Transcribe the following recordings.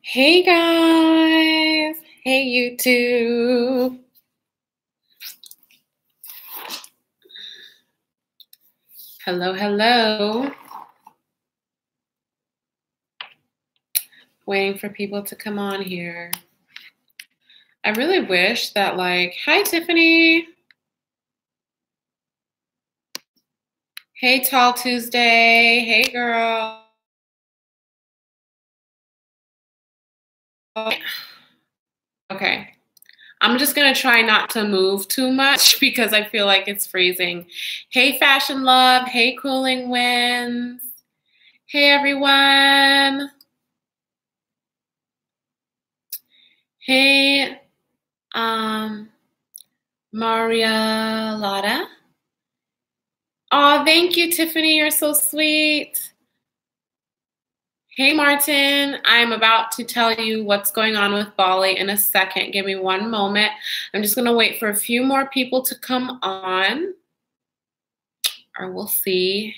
Hey guys, hey YouTube. Hello, hello. Waiting for people to come on here. I really wish that hi Tiffany. Hey Tall Tuesday, hey girl. Okay. I'm just going to try not to move too much because I feel like it's freezing. Hey, Fashion Love. Hey, Cooling Winds. Hey, everyone. Hey, Maria Lotta. Oh, thank you, Tiffany. You're so sweet. Hey, Martin. I'm about to tell you what's going on with Bali in a second. Give me one moment. I'm just going to wait for a few more people to come on, or we'll see.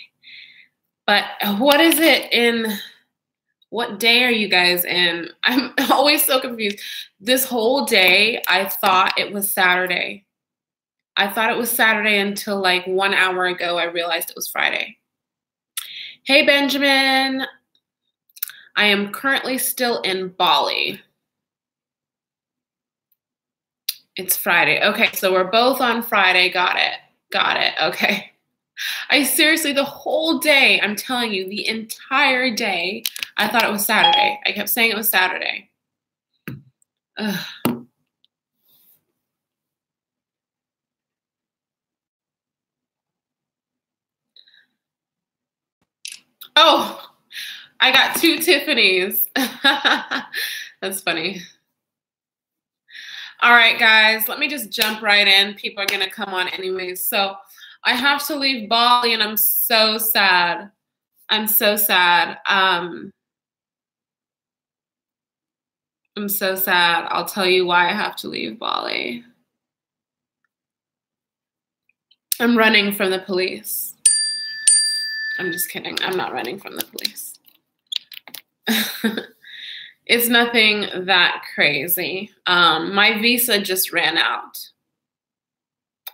But what is it in, what day are you guys in? I'm always so confused. This whole day, I thought it was Saturday. I thought it was Saturday until like 1 hour ago, I realized it was Friday. Hey, Benjamin. I am currently still in Bali. It's Friday. Okay, so we're both on Friday. Got it. Got it. Okay. I seriously, the whole day, I'm telling you, the entire day, I thought it was Saturday. I kept saying it was Saturday. Ugh. Oh, I got 2 Tiffany's. That's funny. All right, guys, let me just jump right in. People are going to come on anyways. So I have to leave Bali, and I'm so sad. I'm so sad. I'm so sad. I'll tell you why I have to leave Bali. I'm running from the police. I'm just kidding. I'm not running from the police. It's nothing that crazy. My visa just ran out,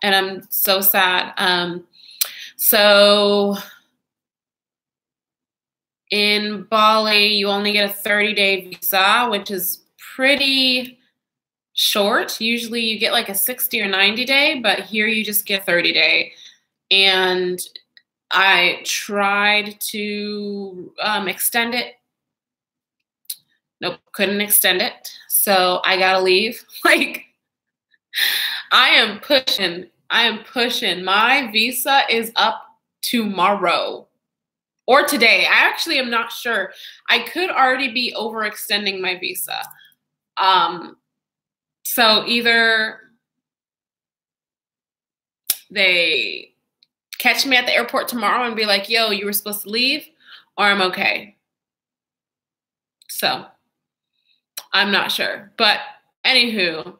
and I'm so sad. So in Bali, you only get a 30-day visa, which is pretty short. Usually you get like a 60 or 90-day, but here you just get 30-day. And I tried to extend it. Nope, couldn't extend it. So I gotta leave. Like, I am pushing. My visa is up tomorrow or today. I actually am not sure. I could already be overextending my visa. So either they catch me at the airport tomorrow and be like, yo, you were supposed to leave, or I'm okay. So I'm not sure. But anywho,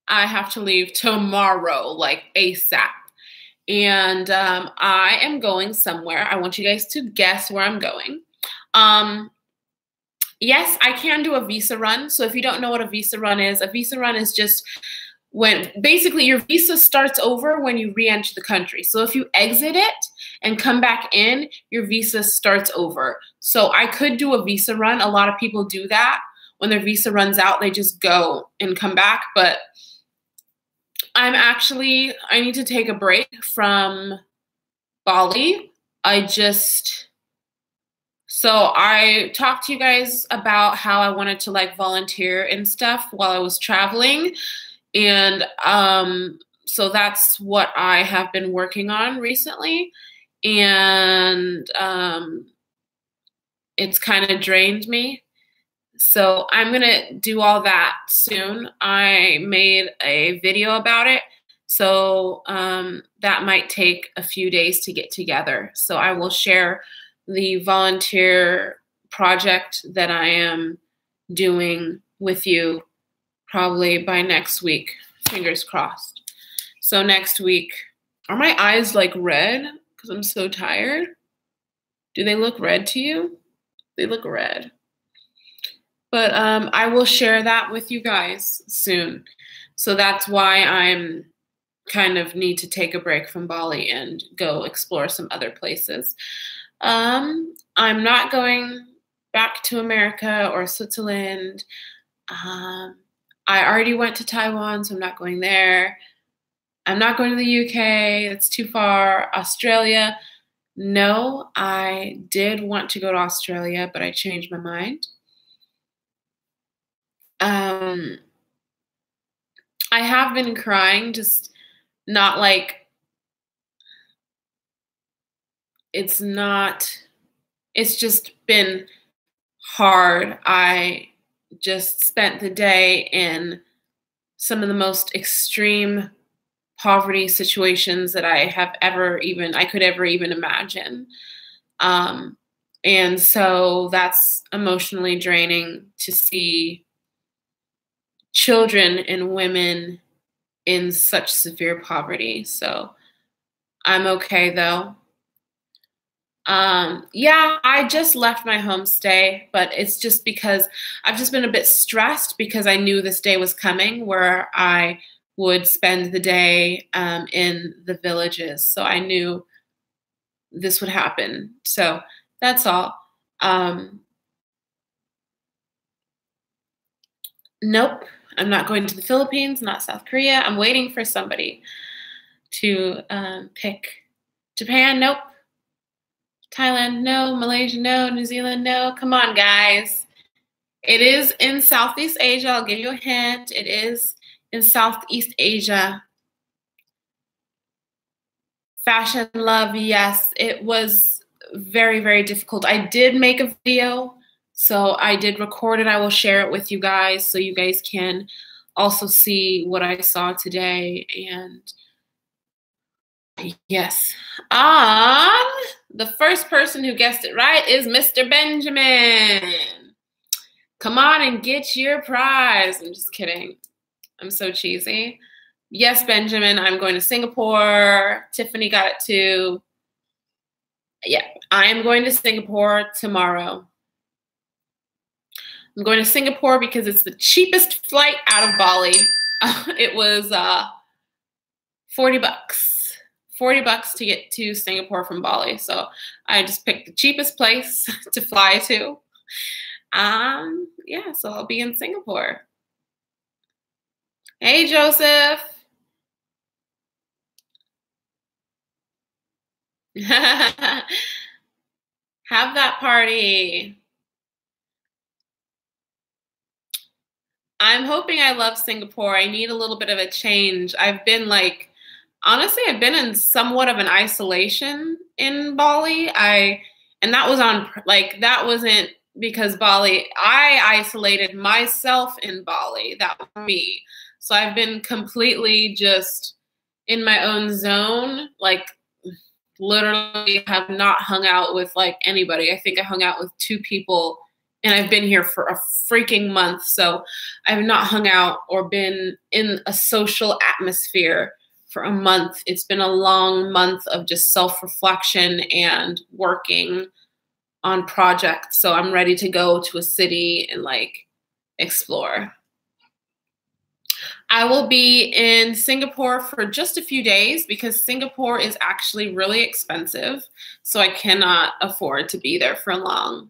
I have to leave tomorrow, like ASAP. And I am going somewhere. I want you guys to guess where I'm going. Yes, I can do a visa run. So if you don't know what a visa run is just when basically your visa starts over when you re-enter the country. So if you exit it and come back in, your visa starts over. So I could do a visa run. A lot of people do that. When their visa runs out, they just go and come back. But I need to take a break from Bali. So I talked to you guys about how I wanted to like volunteer and stuff while I was traveling. And so that's what I have been working on recently. And it's kind of drained me. So I'm going to do all that soon. I made a video about it. So that might take a few days to get together. So I will share the volunteer project that I am doing with you probably by next week. Fingers crossed. So next week, are my eyes like red because I'm so tired? Do they look red to you? They look red. But I will share that with you guys soon. So that's why I'm kind of need to take a break from Bali and go explore some other places. I'm not going back to America or Switzerland. I already went to Taiwan, so I'm not going there. I'm not going to the UK. It's too far. Australia. No, I did want to go to Australia, but I changed my mind. I have been crying, just not like, it's just been hard. I just spent the day in some of the most extreme poverty situations that I could ever even imagine. And so that's emotionally draining to see children and women in such severe poverty. So I'm okay though. Yeah, I just left my homestay, but it's just because I've just been a bit stressed because I knew this day was coming where I would spend the day in the villages. So I knew this would happen. So that's all. Nope, I'm not going to the Philippines, not South Korea. I'm waiting for somebody to pick. Japan, nope. Thailand, no. Malaysia, no. New Zealand, no. Come on, guys. It is in Southeast Asia. I'll give you a hint. It is in Southeast Asia. Fashion love, yes. It was very, very difficult. I did make a video, so I did record it. I will share it with you guys so you guys can also see what I saw today. And yes. The first person who guessed it right is Mr. Benjamin. Come on and get your prize. I'm just kidding. I'm so cheesy. Yes, Benjamin, I'm going to Singapore. Tiffany got it too. Yeah, I'm going to Singapore tomorrow. I'm going to Singapore because it's the cheapest flight out of Bali. It was 40 bucks. 40 bucks to get to Singapore from Bali. So I just picked the cheapest place to fly to. Yeah, so I'll be in Singapore. Hey, Joseph. Have that party. I'm hoping I love Singapore. I need a little bit of a change. I've been honestly, I've been in somewhat of an isolation in Bali. And that was that wasn't because Bali, I isolated myself in Bali. That was me. So I've been completely just in my own zone, literally have not hung out with anybody. I think I hung out with 2 people and I've been here for a freaking month. So I've not hung out or been in a social atmosphere for a month. It's been a long month of just self-reflection and working on projects. So I'm ready to go to a city and explore. I will be in Singapore for just a few days because Singapore is actually really expensive. So I cannot afford to be there for long.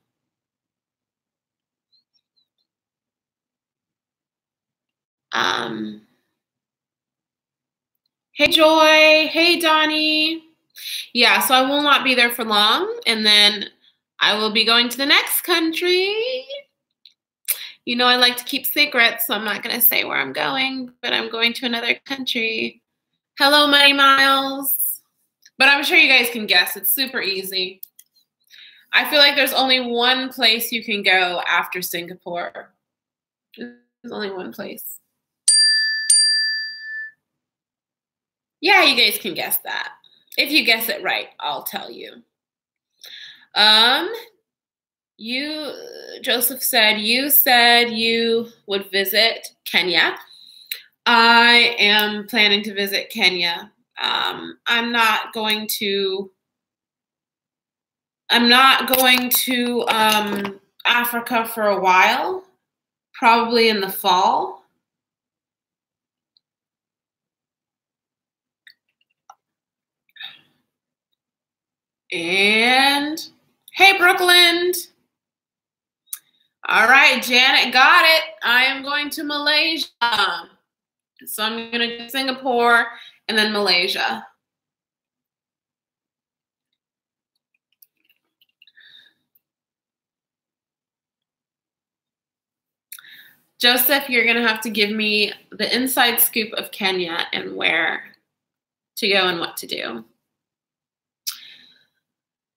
Hey, Joy. Hey, Donnie. Yeah, so I will not be there for long. And then I will be going to the next country. You know, I like to keep secrets, so I'm not going to say where I'm going, but I'm going to another country. Hello, Money Miles. But I'm sure you guys can guess. It's super easy. I feel like there's only one place you can go after Singapore. There's only one place. Yeah, you guys can guess that. If you guess it right, I'll tell you. Joseph said you would visit Kenya. I am planning to visit Kenya. I'm not going to I'm not going to Africa for a while, probably in the fall. And hey, Brooklyn. All right, Janet got it. I am going to Malaysia. So I'm going to do Singapore and then Malaysia. Joseph, you're going to have to give me the inside scoop of Kenya and where to go and what to do.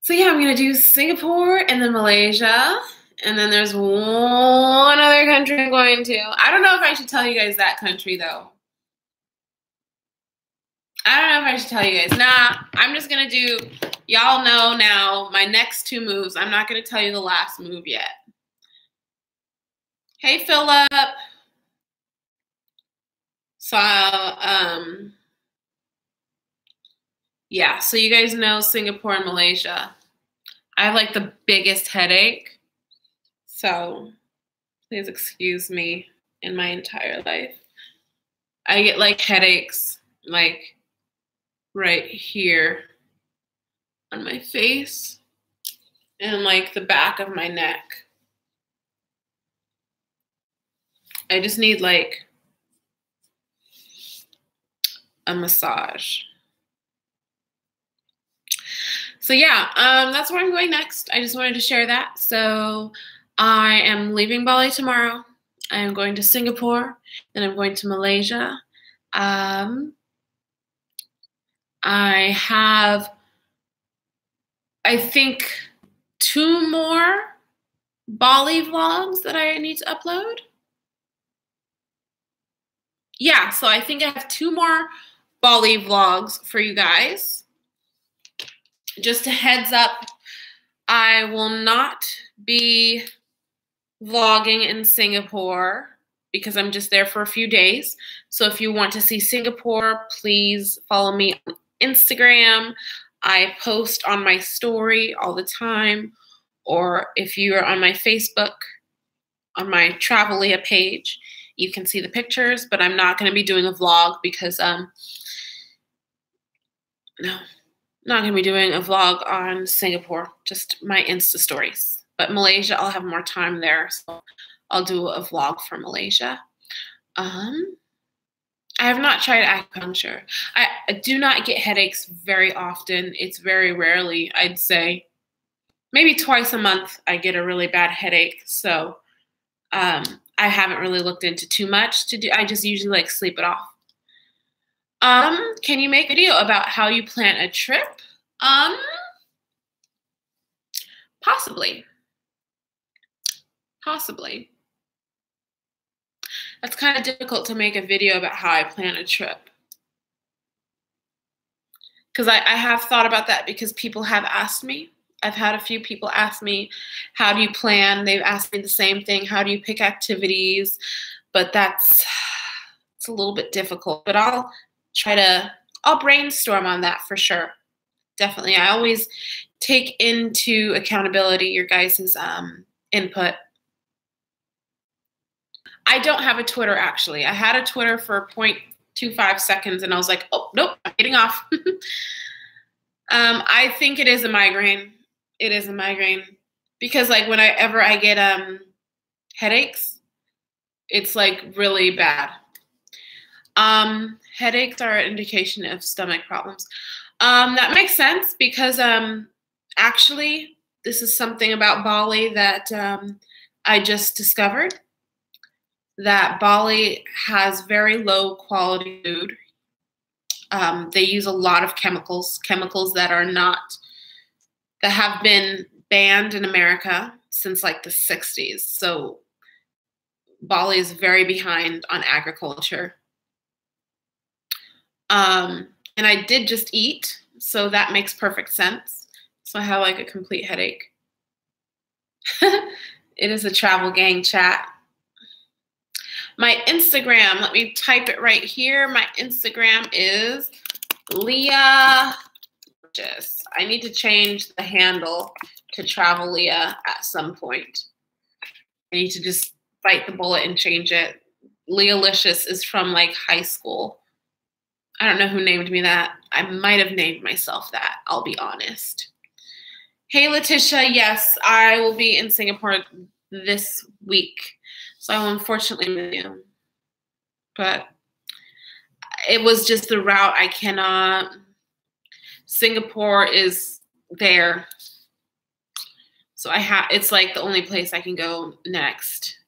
So yeah, I'm going to do Singapore and then Malaysia. And then there's one other country I'm going to. I don't know if I should tell you guys that country, though. I don't know if I should tell you guys. Nah, I'm just going to do, y'all know now, my next 2 moves. I'm not going to tell you the last move yet. Hey, Philip. So, yeah, so you guys know Singapore and Malaysia. I have like the biggest headache. So please excuse me in my entire life. I get like headaches like right here on my face and like the back of my neck. I just need like a massage. So yeah, that's where I'm going next. I just wanted to share that. So I am leaving Bali tomorrow. I am going to Singapore, then I'm going to Malaysia. I have, I think, 2 more Bali vlogs that I need to upload. Yeah, so I think I have 2 more Bali vlogs for you guys. Just a heads up, I will not be vlogging in Singapore because I'm just there for a few days. So if you want to see Singapore, please follow me on Instagram. I post on my story all the time. Or if you are on my Facebook, on my Travelia page, you can see the pictures, but I'm not going to be doing a vlog because, no, not going to be doing a vlog on Singapore, just my Insta stories. But Malaysia, I'll have more time there, so I'll do a vlog for Malaysia. I have not tried acupuncture. I do not get headaches very often. It's very rarely, I'd say. Maybe twice a month I get a really bad headache, so I haven't really looked into too much to do. I just usually like sleep it off. Can you make a video about how you plan a trip? Possibly. Possibly. That's kind of difficult to make a video about how I plan a trip. Because I have thought about that because people have asked me. I've had a few people ask me, how do you plan? They've asked me the same thing. How do you pick activities? But it's a little bit difficult. But I'll brainstorm on that for sure. Definitely. I always take into accountability your guys' input. I don't have a Twitter, actually. I had a Twitter for 0.25 seconds, and I was like, oh, nope, I'm getting off. I think it is a migraine. It is a migraine. Because, like, whenever I get headaches, it's, like, really bad. Headaches are an indication of stomach problems. That makes sense because, actually, this is something about Bali that I just discovered. That Bali has very low quality food. They use a lot of chemicals that have been banned in America since like the 60s. So Bali is very behind on agriculture. And I did just eat, so that makes perfect sense. So I have like a complete headache. It is a travel gang chat. My Instagram, let me type it right here. My Instagram is Leah. I need to change the handle to travel Leah at some point. I need to just bite the bullet and change it. Lealicious is from like high school. I don't know who named me that. I might have named myself that, I'll be honest. Hey, Letitia, yes, I will be in Singapore this week. So I will unfortunately miss you. But it was just the route. I cannot. Singapore is there. So it's like the only place I can go next.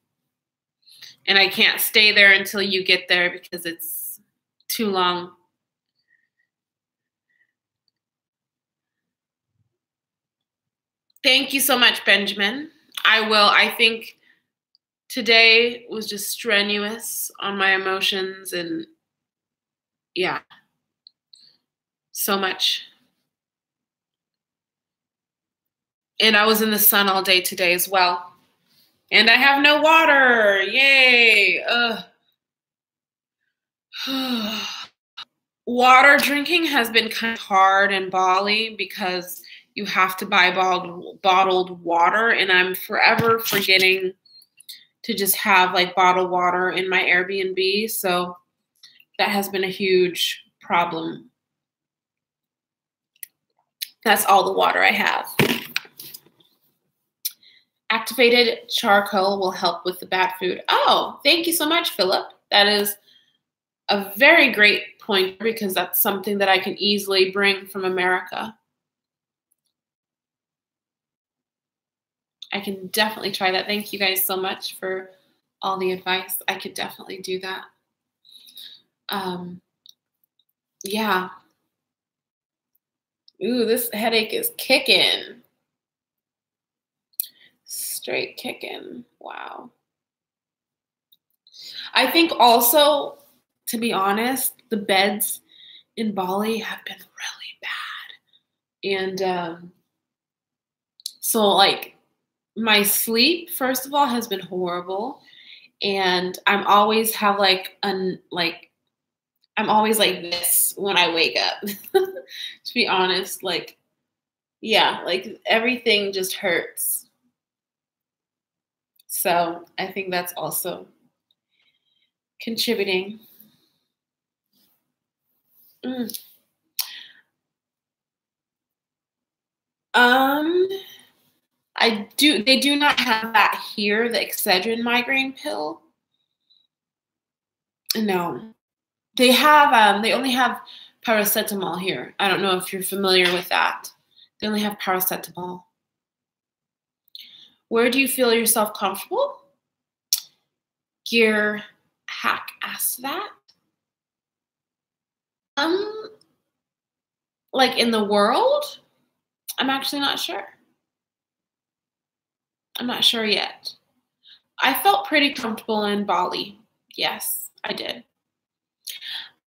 And I can't stay there until you get there because it's too long. Thank you so much, Benjamin. I will. I think today was just strenuous on my emotions and yeah, so much. And I was in the sun all day today as well. And I have no water. Yay. Water drinking has been kind of hard in Bali because you have to buy bottled water, and I'm forever forgetting to just have like bottled water in my Airbnb. So that has been a huge problem. That's all the water I have. Activated charcoal will help with the bad food. Oh, thank you so much, Philip. That is a very great point because that's something that I can easily bring from America. I can definitely try that. Thank you guys so much for all the advice. I could definitely do that. Yeah. Ooh, this headache is kicking. Straight kicking. Wow. I think also, to be honest, the beds in Bali have been really bad. And so like my sleep, first of all, has been horrible. And I'm always I'm always like this when I wake up. To be honest, like, yeah, like everything just hurts. So I think that's also contributing. They do not have that here, the Excedrin migraine pill. No. They have, they only have paracetamol here. I don't know if you're familiar with that. They only have paracetamol. Where do you feel yourself comfortable? Gear Hack asked that. Like in the world? I'm actually not sure. I'm not sure yet. I felt pretty comfortable in Bali. Yes, I did.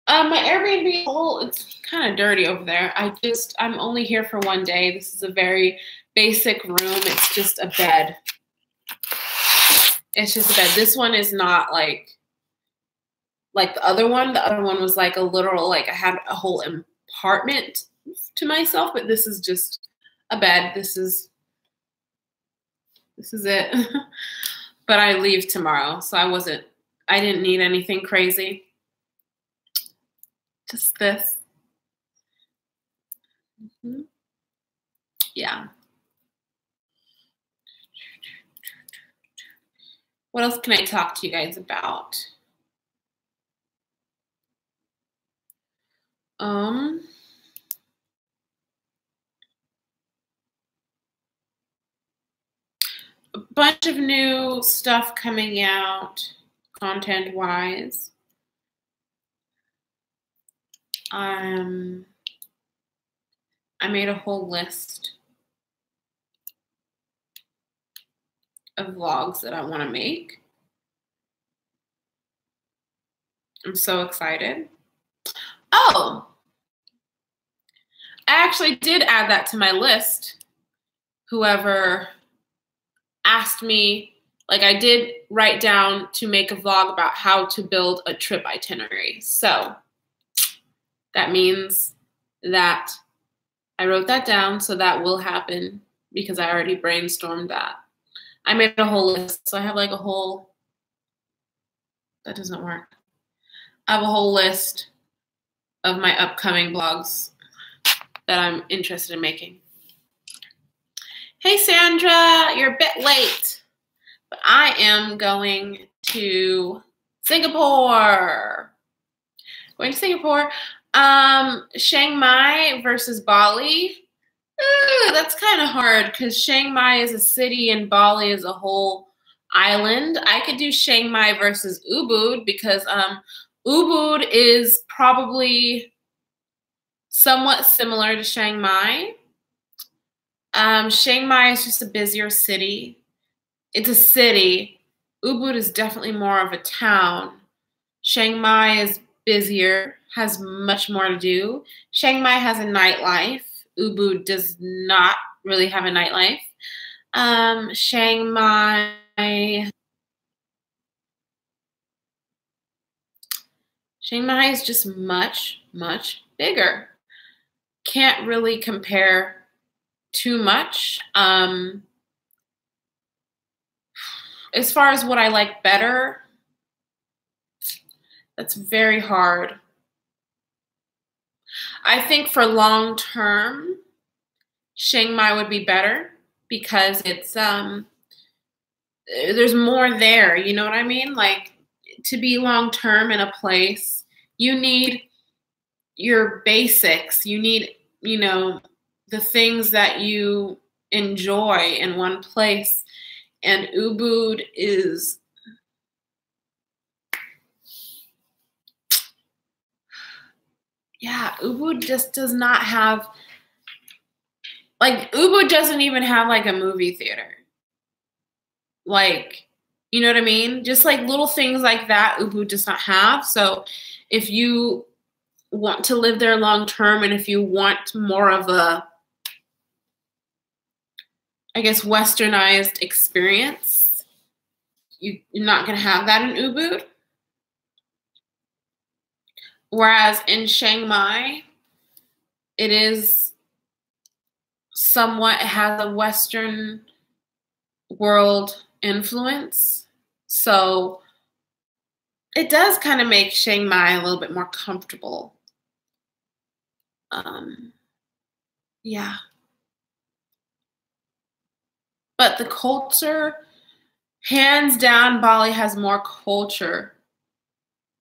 My Airbnb, it's kind of dirty over there. I'm only here for one day. This is a very basic room. It's just a bed. It's just a bed. This one is not like the other one. The other one was like a literal, like I had a whole apartment to myself, but this is just a bed. This is it. But I leave tomorrow, so I didn't need anything crazy. Just this. Yeah. What else can I talk to you guys about? A bunch of new stuff coming out content-wise. I made a whole list of vlogs that I want to make. I'm so excited. Oh, I actually did add that to my list. Whoever asked me, like I did write down to make a vlog about how to build a trip itinerary. So that means that I wrote that down, so that will happen because I already brainstormed that. I made a whole list. So I have like a whole, that doesn't work. I have a whole list of my upcoming blogs that I'm interested in making. Hey, Sandra, you're a bit late, but I am going to Singapore. Going to Singapore. Chiang Mai versus Bali. Ooh, that's kind of hard because Chiang Mai is a city and Bali is a whole island. I could do Chiang Mai versus Ubud because Ubud is probably somewhat similar to Chiang Mai. Chiang Mai is just a busier city. It's a city. Ubud is definitely more of a town. Chiang Mai is busier, has much more to do. Chiang Mai has a nightlife. Ubud does not really have a nightlife. Chiang Mai is just much, much bigger. Can't really compare too much. As far as what I like better, that's very hard. I think for long term, Chiang Mai would be better because it's there's more there, you know what I mean? Like to be long term in a place, you need your basics. You need, you know, the things that you enjoy in one place. And Ubud is Ubud just does not have, like, Ubud doesn't even have like a movie theater. Like, you know what I mean? Just like little things like that, Ubud does not have. So if you want to live there long term and if you want more of a, I guess, westernized experience, you're not going to have that in Ubud. Whereas in Chiang Mai, it is somewhat, it has a Western world influence. So it does kind of make Chiang Mai a little bit more comfortable. Yeah. But the culture, hands down, Bali has more culture,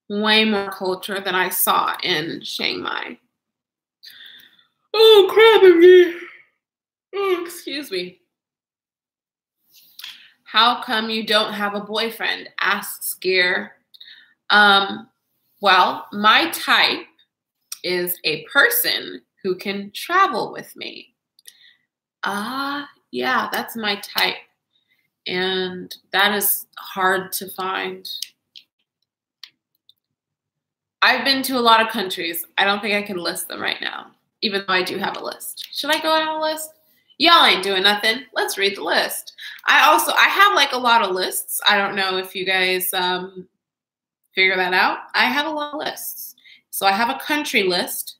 way more culture than I saw in Chiang Mai. Oh, crap again. Oh, excuse me. How come you don't have a boyfriend? Asks Gear. Well, my type is a person who can travel with me. Yeah, that's my type. And that is hard to find. I've been to a lot of countries. I don't think I can list them right now, even though I do have a list. Should I go down a list? Y'all ain't doing nothing. Let's read the list. I have like a lot of lists. I don't know if you guys figure that out. I have a lot of lists. So I have a country list.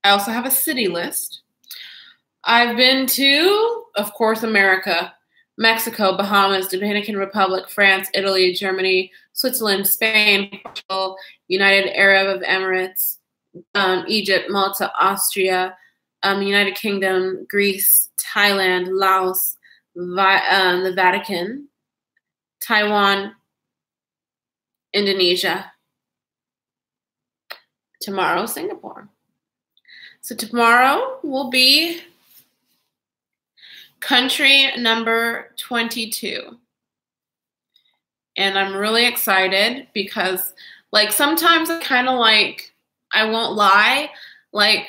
I also have a city list. I've been to, of course, America, Mexico, Bahamas, Dominican Republic, France, Italy, Germany, Switzerland, Spain, Portugal, United Arab Emirates, Egypt, Malta, Austria, United Kingdom, Greece, Thailand, Laos, the Vatican, Taiwan, Indonesia. Tomorrow, Singapore. So tomorrow will be country number 22. And I'm really excited because, like, sometimes I kind of like, I won't lie, like,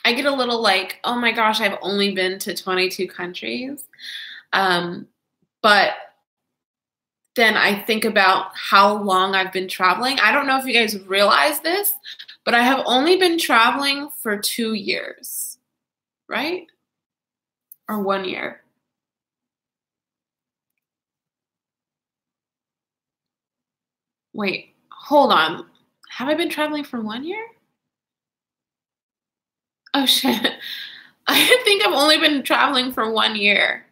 I get a little like, oh my gosh, I've only been to 22 countries. But then I think about how long I've been traveling. I don't know if you guys realize this, but I have only been traveling for 2 years, right? Or 1 year. Wait, hold on. Have I been traveling for 1 year? Oh shit. I think I've only been traveling for 1 year.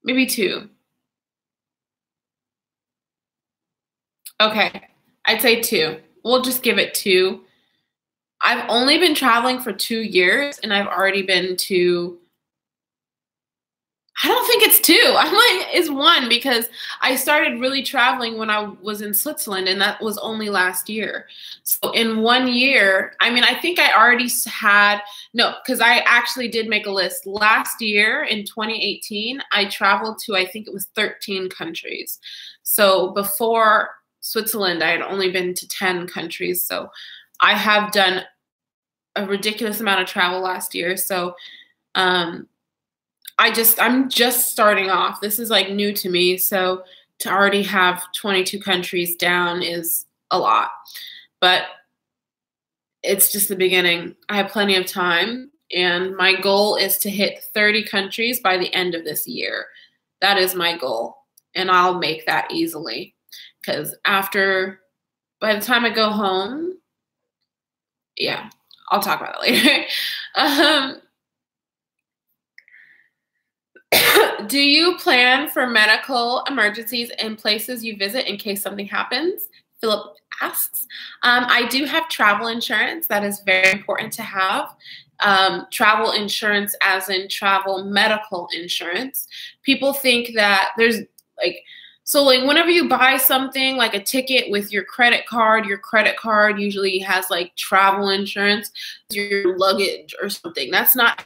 Maybe 2. Okay. I'd say 2. We'll just give it 2. I've only been traveling for 2 years, and I've already been to, I don't think it's 2. I'm like, it's 1 because I started really traveling when I was in Switzerland, and that was only last year. So in 1 year, I mean, I think I already had, no, because I actually did make a list. Last year in 2018, I traveled to, I think it was 13 countries. So before Switzerland, I had only been to 10 countries. So I have done a ridiculous amount of travel last year. So I'm just starting off. This is like new to me. So to already have 22 countries down is a lot, but it's just the beginning. I have plenty of time, and my goal is to hit 30 countries by the end of this year. That is my goal, and I'll make that easily, because by the time I go home, yeah, I'll talk about it later. Do you plan for medical emergencies in places you visit in case something happens? Philip asks. I do have travel insurance. That is very important to have. Travel insurance as in travel medical insurance. People think that there's like whenever you buy something like a ticket with your credit card usually has like travel insurance, your luggage or something. That's not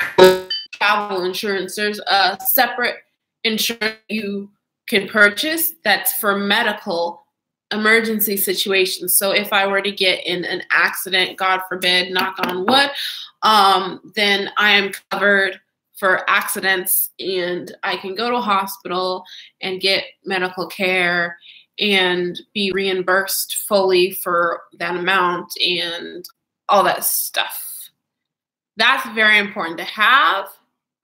travel insurance. There's a separate insurance you can purchase that's for medical emergency situations. So if I were to get in an accident, God forbid, knock on wood, then I am covered for accidents, and I can go to a hospital and get medical care and be reimbursed fully for that amount and all that stuff. That's very important to have.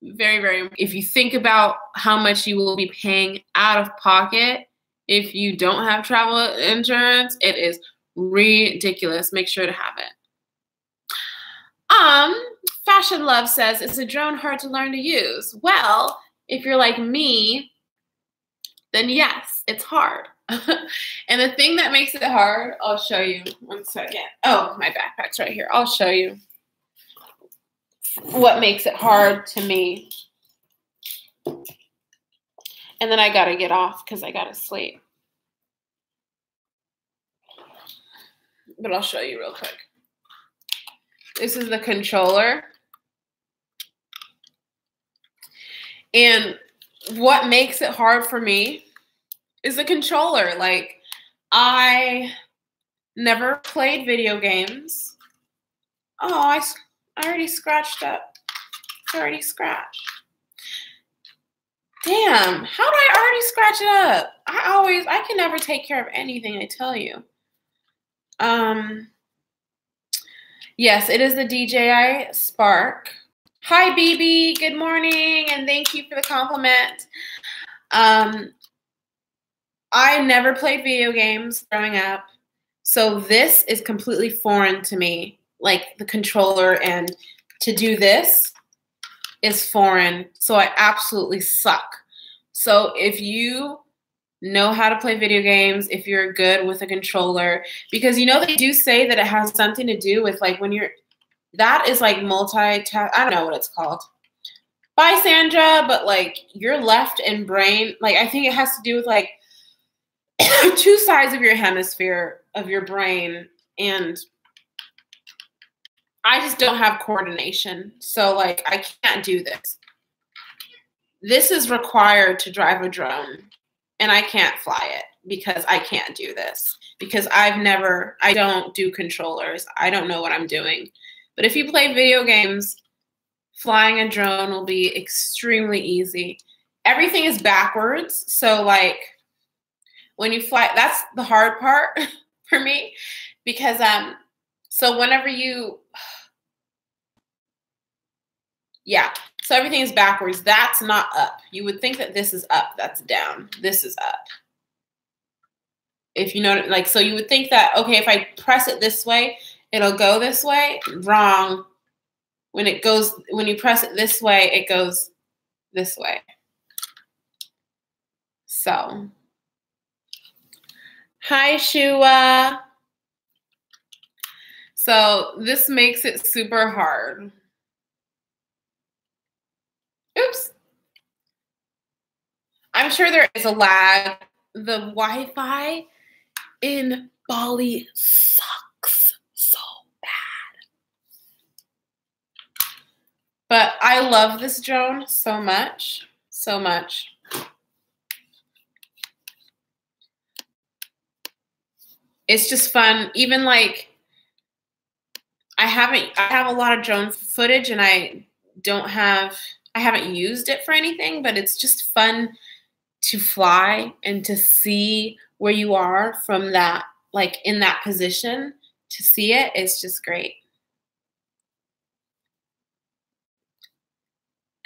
Very, very. If you think about how much you will be paying out of pocket if you don't have travel insurance, it is ridiculous. Make sure to have it. Fashion Love says, is a drone hard to learn to use? Well, if you're like me, then yes, it's hard. And the thing that makes it hard, I'll show you. 1 second. Oh, my backpack's right here. I'll show you what makes it hard to me. And then I gotta get off because I gotta sleep. But I'll show you real quick. This is the controller. And what makes it hard for me is the controller. Like, I never played video games. Oh, I already scratched up. It's already scratched. Damn, how did I already scratch it up? I can never take care of anything, I tell you. Yes, it is the DJI Spark. Hi, BB. Good morning, and thank you for the compliment. I never played video games growing up, so this is completely foreign to me. Like the controller, and to do this is foreign, so I absolutely suck. So if you know how to play video games, if you're good with a controller, because you know they do say that it has something to do with like when you're, that is like multi-task, I don't know what it's called. Bye, Sandra, but like your left and brain, like I think it has to do with like 2 sides of your hemisphere of your brain, and I just don't have coordination. So like I can't do this. This is required to drive a drone, and I can't fly it because I can't do this. Because I don't do controllers. I don't know what I'm doing. But if you play video games, flying a drone will be extremely easy. Everything is backwards. So like when you fly, that's the hard part for me. Because so whenever you, yeah, so everything is backwards. That's not up. You would think that this is up. That's down. This is up. If you know, like, so you would think that, okay, if I press it this way, it'll go this way. Wrong. when you press it this way, it goes this way. So, hi, Shua. So this makes it super hard. Oops. I'm sure there is a lag. The Wi-Fi in Bali sucks so bad. But I love this drone so much, so much. It's just fun. Even like, I have a lot of drone footage and I haven't used it for anything, but it's just fun to fly and to see where you are from that, like in that position, to see it. It's just great.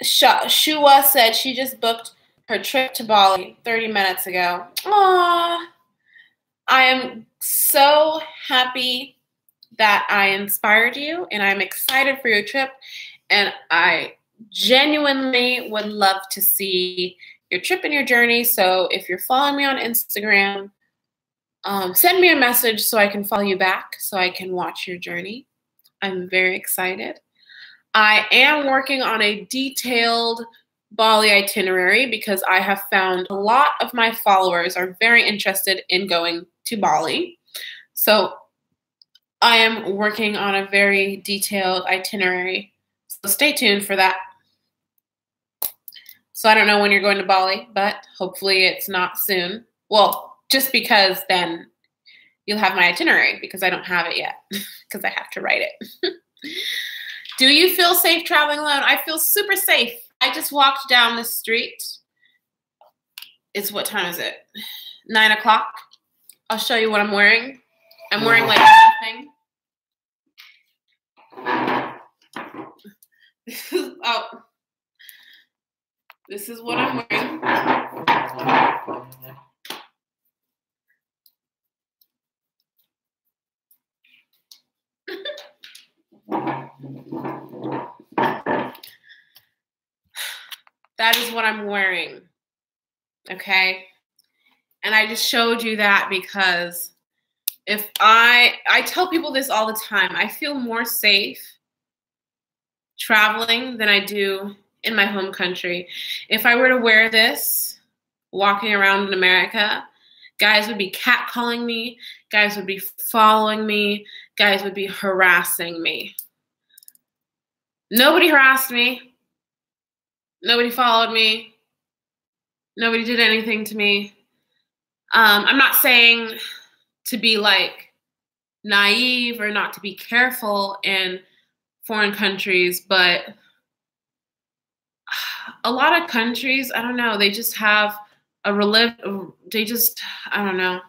Shua said she just booked her trip to Bali 30 minutes ago. Aww. I am so happy that I inspired you, and I'm excited for your trip, and I genuinely would love to see your trip and your journey. So if you're following me on Instagram, send me a message so I can follow you back so I can watch your journey. I'm very excited. I am working on a detailed Bali itinerary because I have found a lot of my followers are very interested in going to Bali. So I am working on a very detailed itinerary. So stay tuned for that. So I don't know when you're going to Bali, but hopefully it's not soon. Well, just because then you'll have my itinerary because I don't have it yet because I have to write it. Do you feel safe traveling alone? I feel super safe. I just walked down the street. What time is it? 9 o'clock. I'll show you what I'm wearing. I'm wearing like nothing. This is what I'm wearing. That is what I'm wearing. Okay? And I just showed you that because if I tell people this all the time, I feel more safe traveling than I do in my home country. If I were to wear this walking around in America, guys would be catcalling me, guys would be following me, guys would be harassing me. Nobody harassed me. Nobody followed me. Nobody did anything to me. I'm not saying to be like naive or not to be careful in foreign countries, but a lot of countries, I don't know, they just have I don't know.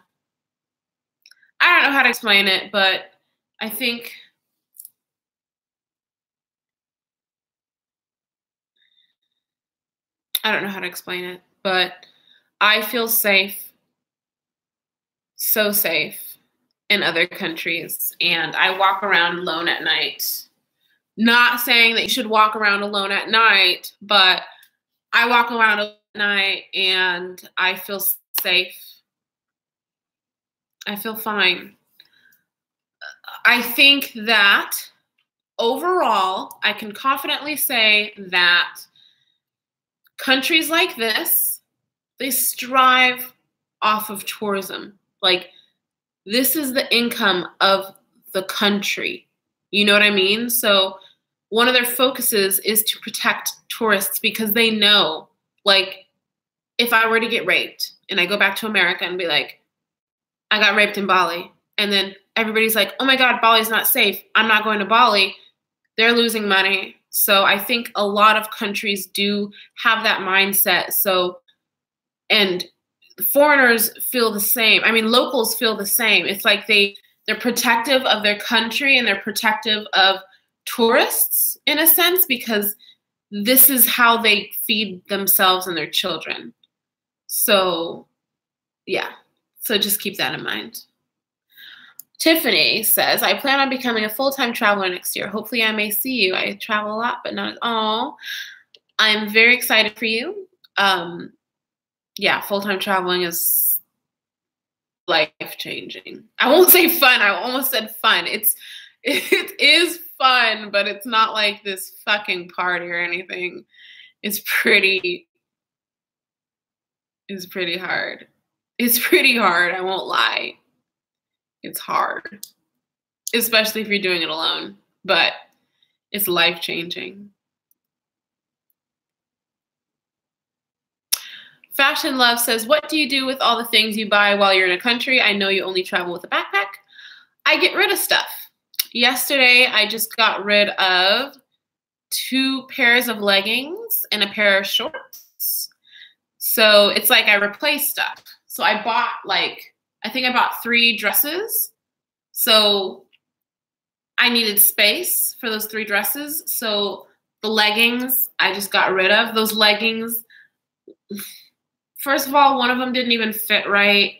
I don't know how to explain it, but I think I don't know how to explain it, but I feel safe, so safe in other countries, and I walk around alone at night. Not saying that you should walk around alone at night, but I walk around at night and I feel safe. I feel fine. I think that overall, I can confidently say that countries like this, they strive off of tourism. Like, this is the income of the country. You know what I mean? So one of their focuses is to protect tourists because they know, like, if I were to get raped and I go back to America and be like, I got raped in Bali, and then everybody's like, oh my God, Bali's not safe, I'm not going to Bali, they're losing money. So I think a lot of countries do have that mindset. So, and foreigners feel the same. I mean, locals feel the same. It's like they're protective of their country and they're protective of tourists in a sense because this is how they feed themselves and their children. So, yeah. So just keep that in mind. Tiffany says, I plan on becoming a full-time traveler next year. Hopefully I may see you. I travel a lot, but not as all. I'm very excited for you. Yeah, full-time traveling is life-changing. I won't say fun. I almost said fun. It is fun, but it's not like this fucking party or anything. It's pretty hard. It's pretty hard, I won't lie. It's hard, especially if you're doing it alone, but it's life-changing. Fashion Love says, what do you do with all the things you buy while you're in a country? I know you only travel with a backpack. I get rid of stuff. Yesterday, I just got rid of 2 pairs of leggings and a pair of shorts. So it's like I replaced stuff. So I bought I think I bought 3 dresses. So I needed space for those 3 dresses. So the leggings, I just got rid of. Those leggings, first of all, one of them didn't even fit right.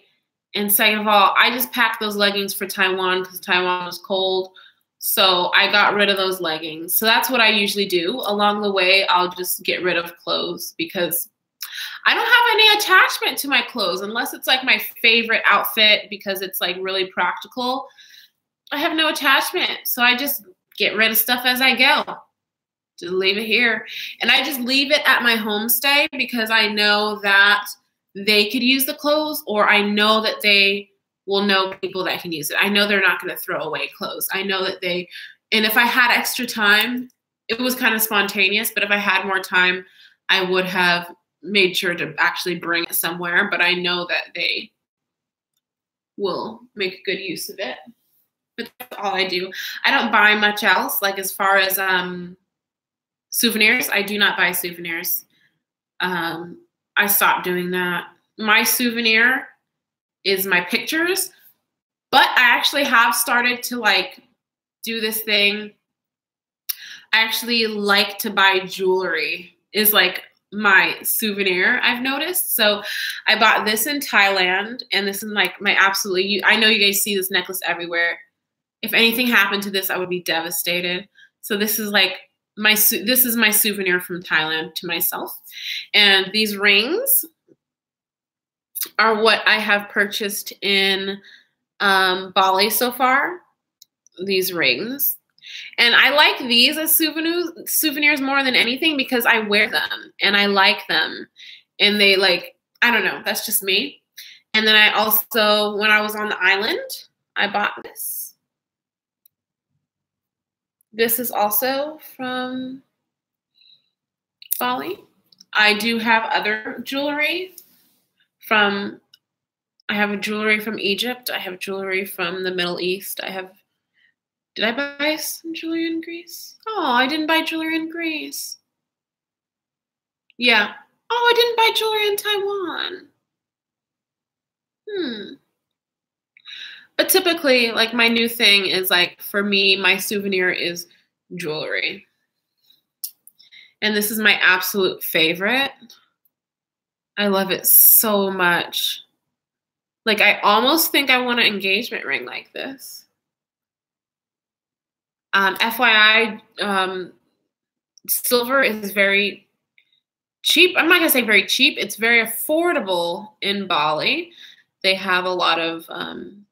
And second of all, I just packed those leggings for Taiwan because Taiwan was cold. So I got rid of those leggings. So that's what I usually do. Along the way, I'll just get rid of clothes because I don't have any attachment to my clothes unless it's like my favorite outfit because it's like really practical. I have no attachment. So I just get rid of stuff as I go. Just leave it here. And I just leave it at my homestay because I know that they could use the clothes or I know that they will know people that can use it. I know they're not going to throw away clothes. I know that and if I had extra time, it was kind of spontaneous, but if I had more time, I would have made sure to actually bring it somewhere, but I know that they will make good use of it. But that's all I do. I don't buy much else. Like as far as souvenirs, I do not buy souvenirs. I stopped doing that. My souvenir is my pictures, but I actually have started to do this thing. I actually like to buy jewelry is my souvenir, I've noticed. So I bought this in Thailand, and this is my absolutely, I know you guys see this necklace everywhere. If anything happened to this, I would be devastated. So this is this is my souvenir from Thailand to myself. And these rings are what I have purchased in Bali so far, these rings. And I like these as souvenirs more than anything because I wear them and I like them. And they I don't know, that's just me. And then I also, when I was on the island, I bought this. This is also from Bali. I do have other jewelry I have jewelry from Egypt. I have jewelry from the Middle East. Did I buy some jewelry in Greece? Oh, I didn't buy jewelry in Greece. Yeah. Oh, I didn't buy jewelry in Taiwan. But typically, my new thing is for me, my souvenir is jewelry. And this is my absolute favorite. I love it so much. I almost think I want an engagement ring like this. FYI, silver is very cheap. I'm not going to say very cheap. It's very affordable in Bali. They have a lot of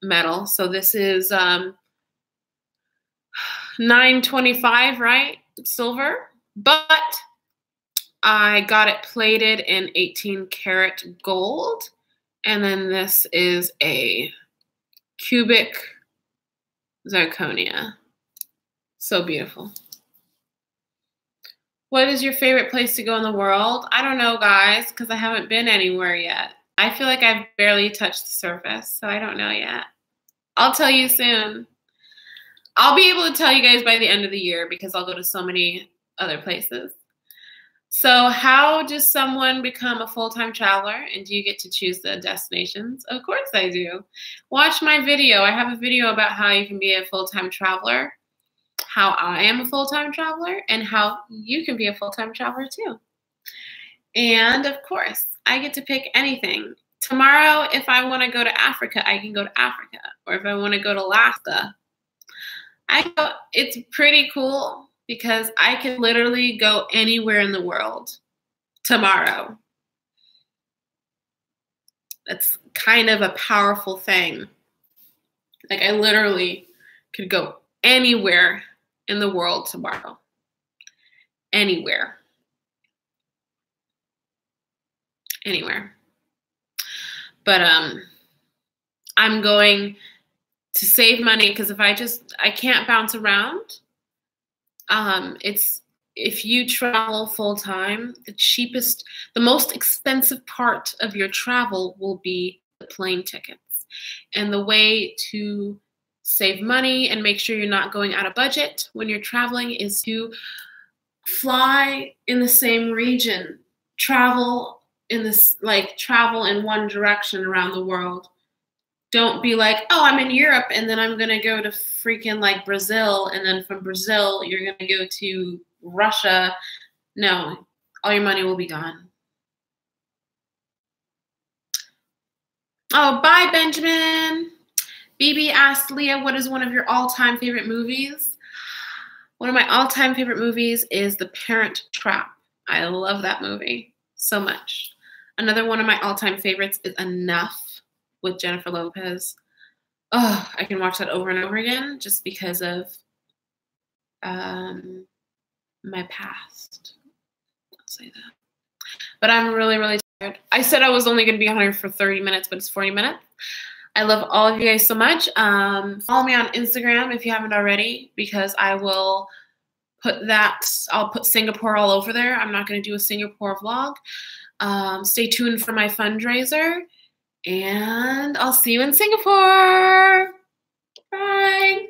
metal. So this is $9.25, right? Silver. But I got it plated in 18 karat gold. And then this is a cubic zirconia. So beautiful. What is your favorite place to go in the world? I don't know, guys, because I haven't been anywhere yet. I feel like I've barely touched the surface, so I don't know yet. I'll tell you soon. I'll be able to tell you guys by the end of the year because I'll go to so many other places. So how does someone become a full-time traveler, and do you get to choose the destinations? Of course I do. Watch my video. I have a video about how you can be a full-time traveler, how I am a full-time traveler, and how you can be a full-time traveler too. And of course, I get to pick anything. Tomorrow, if I want to go to Africa, I can go to Africa. Or if I want to go to Alaska, it's pretty cool because I can literally go anywhere in the world tomorrow. That's kind of a powerful thing. Like I literally could go anywhere in the world tomorrow. Anywhere. Anywhere. But I'm going to save money because I can't bounce around. If you travel full time, the most expensive part of your travel will be the plane tickets. And the way to save money and make sure you're not going out of budget when you're traveling is to fly in the same region, travel in one direction around the world. Don't be like, oh, I'm in Europe and then I'm going to go to freaking like Brazil. And then from Brazil, you're going to go to Russia. No, all your money will be gone. Oh, bye, Benjamin. BB asked Leah, what is one of your all-time favorite movies? One of my all-time favorite movies is The Parent Trap. I love that movie so much. Another one of my all-time favorites is Enough with Jennifer Lopez. Oh, I can watch that over and over again just because of my past. I'll say that. But I'm really, really tired. I said I was only going to be on here for 30 minutes, but it's 40 minutes. I love all of you guys so much. Follow me on Instagram if you haven't already, because I will I'll put Singapore all over there. I'm not going to do a Singapore vlog. Stay tuned for my fundraiser. And I'll see you in Singapore. Bye.